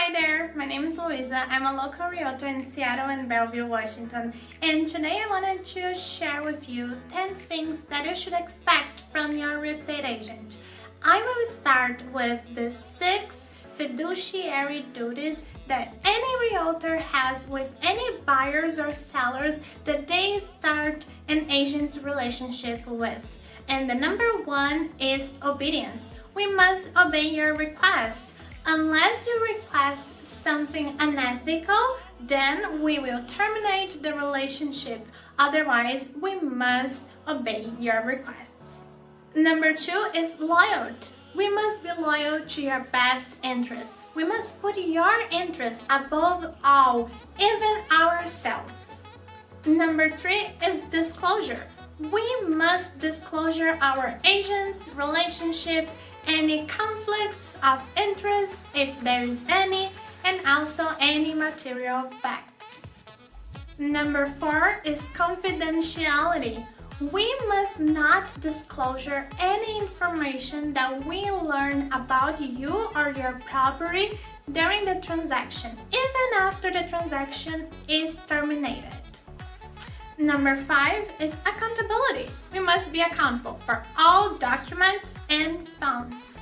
Hi there, my name is Louisa. I'm a local realtor in Seattle and Bellevue, Washington. And today I wanted to share with you 10 things that you should expect from your real estate agent. I will start with the 6 fiduciary duties that any realtor has with any buyers or sellers that they start an agent's relationship with. And the number 1 is obedience. We must obey your requests. Unless you request something unethical, then we will terminate the relationship. Otherwise, we must obey your requests. Number 2 is loyalty. We must be loyal to your best interest. We must put your interest above all, even ourselves. Number 3 is disclosure. We must disclose our agent's relationship, any conflicts of interest if there is any, and also any material facts. Number 4 is confidentiality. We must not disclose any information that we learn about you or your property during the transaction, even after the transaction is terminated. Number 5 is accountability. We must be accountable for all documents and funds.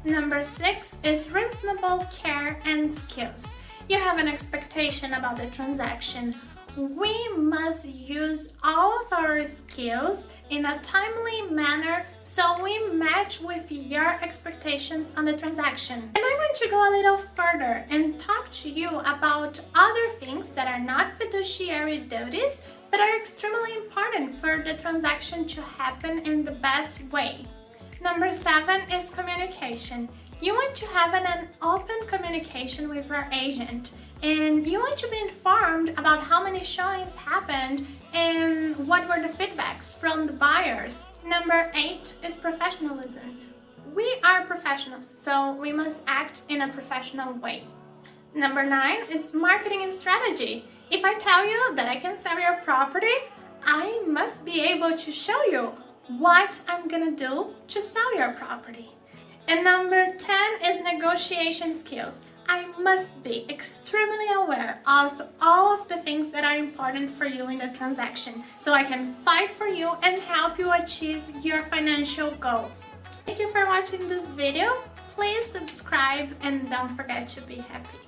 Number 6 is reasonable care and skills. You have an expectation about the transaction. We must use all of our skills in a timely manner so we match with your expectations on the transaction. And I want to go a little further and talk to you about other things that are not fiduciary duties but are extremely important for the transaction to happen in the best way. Number 7 is communication. You want to have an open communication with your agent, and you want to be informed about how many showings happened and what were the feedbacks from the buyers. Number 8 is professionalism. We are professionals, so we must act in a professional way. Number 9 is marketing and strategy. If I tell you that I can sell your property, I must be able to show you what I'm gonna do to sell your property. And number 10 is negotiation skills. I must be extremely aware of all of the things that are important for you in the transaction so I can fight for you and help you achieve your financial goals. Thank you for watching this video. Please subscribe and don't forget to be happy.